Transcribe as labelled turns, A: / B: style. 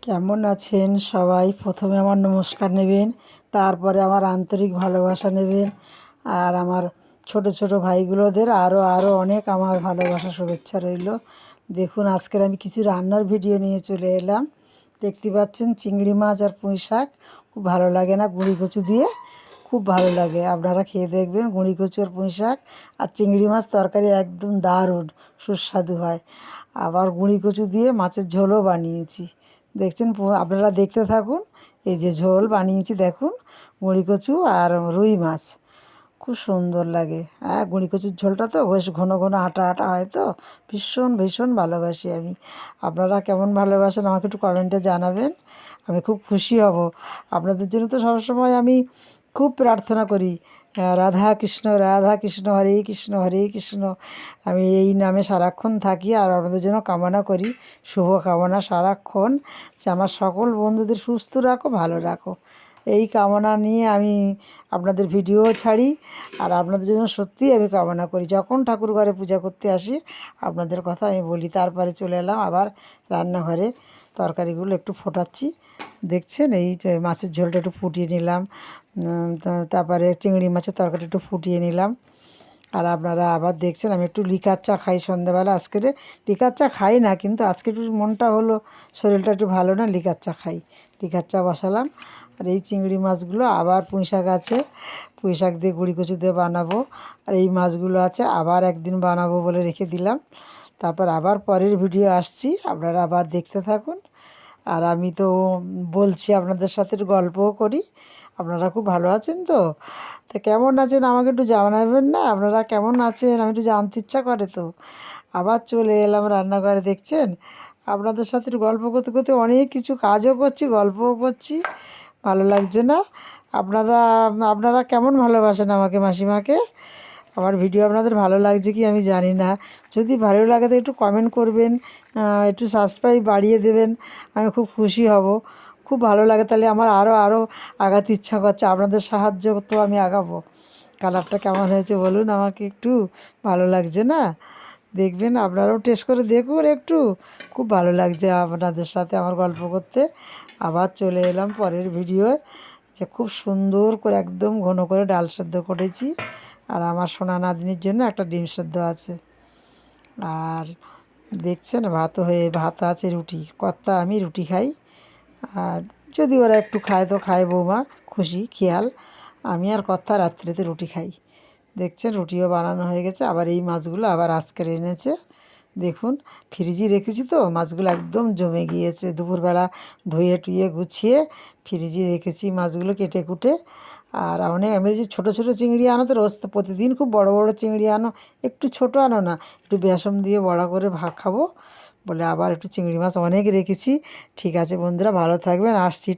A: কেমন আছেন সবাই? প্রথমে আমার নমস্কার নেবেন, তারপরে আমার আন্তরিক ভালোবাসা নেবেন। আর আমার ছোট ছোট ভাইগুলোদের আরও অনেক আমার ভালোবাসা শুভেচ্ছা রইল। দেখুন, আজকের আমি কিছু রান্নার ভিডিও নিয়ে চলে এলাম। দেখতে পাচ্ছেন চিংড়ি মাছ আর পুঁই শাক। খুব ভালো লাগে না গুঁড়ি কচু দিয়ে? খুব ভালো লাগে, আপনারা খেয়ে দেখবেন। গুঁড়ি কচু আর পুঁই শাক আর চিংড়ি মাছ তরকারি একদম দারুণ সুস্বাদু হয়। আবার গুঁড়ি কচু দিয়ে মাছের ঝোলও বানিয়েছি। দেখছেন, আপনারা দেখতে থাকুন। এই যে ঝোল বানিয়েছি দেখুন, গুঁড়ি কচু আর রুই মাছ, খুব সুন্দর লাগে। হ্যাঁ, গুঁড়ি কচুর ঝোলটা তো বেশ ঘন ঘন আটা আটা হয়, তো ভীষণ ভীষণ ভালোবাসি আমি। আপনারা কেমন ভালোবাসেন আমাকে একটু কমেন্টে জানাবেন, আমি খুব খুশি হব। আপনাদের জন্য তো সবসময় আমি খুব প্রার্থনা করি, রাধা কৃষ্ণ হরে কৃষ্ণ। আমি এই নামে সারাক্ষণ থাকি আর আপনাদের জন্য কামনা করি, শুভ কামনা সারাক্ষণ, যে আমার সকল বন্ধুদের সুস্থ রাখো, ভালো রাখো। এই কামনা নিয়ে আমি আপনাদের ভিডিও ছাড়ি। আর আপনাদের জন্য সত্যিই আমি কামনা করি। যখন ঠাকুর ঘরে পূজা করতে আসি আপনাদের কথা আমি বলি। তারপরে চলে এলাম আবার রান্নাঘরে, তরকারিগুলো একটু ফোটাচ্ছি। দেখছেন, এই মাছের ঝোলটা একটু ফুটিয়ে নিলাম, তারপরে চিংড়ি মাছের তরকারিটা একটু ফুটিয়ে নিলাম। আর আপনারা আবার দেখছেন আমি একটু লিকার চা খাই সন্ধ্যাবেলা। আজকে লিকার চা খাই না, কিন্তু আজকে একটু মনটা হলো, শরীরটা একটু ভালো না, লিকার চা খাই। লিকার চা বসালাম। আর এই চিংড়ি মাছগুলো আবার পুঁই শাক আছে, পুঁই শাক দিয়ে গুঁড়ি কচু দিয়ে বানাবো। আর এই মাছগুলো আছে আবার একদিন বানাবো বলে রেখে দিলাম। তারপর আবার পরের ভিডিও আসছি, আপনারা আবার দেখতে থাকুন। আর আমি তো বলছি আপনাদের সাথে একটু গল্পও করি। আপনারা খুব ভালো আছেন তো? তা কেমন আছেন আমাকে একটু জানাবেন না? আপনারা কেমন আছেন আমি একটু জানতে ইচ্ছা করে তো। আবার চলে এলাম রান্নাঘরে। দেখছেন, আপনাদের সাথে একটু গল্প করতে করতে অনেক কিছু কাজও করছি, গল্পও করছি। ভালো লাগছে না? আপনারা আপনারা কেমন ভালোবাসেন আমাকে, মাসিমাকে? আমার ভিডিও আপনাদের ভালো লাগছে কি আমি জানি না। যদি ভালো লাগে তো একটু কমেন্ট করবেন, একটু সাবস্ক্রাইব বাড়িয়ে দেবেন, আমি খুব খুশি হব। খুব ভালো লাগে, তাহলে আমার আরও আগাতে ইচ্ছা করছে। আপনাদের সাহায্য তো আমি আগাবো। কালারটা কেমন হয়েছে বলুন আমাকে একটু? ভালো লাগছে না? দেখবেন, আপনারাও টেস্ট করে দেখুন একটু। খুব ভালো লাগছে আপনাদের সাথে আমার গল্প করতে। আবার চলে এলাম পরের ভিডিওয়, যে খুব সুন্দর করে একদম ঘন করে ডাল সেদ্ধ করেছি। আর আমার সোনা নাতনির জন্য একটা ডিম সেদ্ধ আছে। আর দেখছেন, ভাত আছে, রুটি কর্তা আমি রুটি খাই। আর যদি ওরা একটু খায় তো খায়, বৌমা খুশি খেয়াল। আমি আর কর্তা রাত্রিতে রুটি খাই। দেখছেন, রুটিও বানানো হয়ে গেছে। আবার এই মাছগুলো আবার আজকের এনেছে। দেখুন, ফ্রিজে রেখেছি তো, মাছগুলো একদম জমে গিয়েছে। দুপুরবেলা ধুয়ে টুয়ে গুছিয়ে ফ্রিজে রেখেছি মাছগুলো কেটে কুটে। আর আমি যে ছোটো ছোটো চিংড়ি আনো তো, রোজ তো প্রতিদিন খুব বড় বড় চিংড়ি আনো, একটু ছোটো আনো না, একটু বেসন দিয়ে বড়া করে ভাগ খাবো বলে আবার একটু চিংড়ি মাছ অনেক রেখেছি। ঠিক আছে বন্ধুরা, ভালো থাকবেন, আসছি।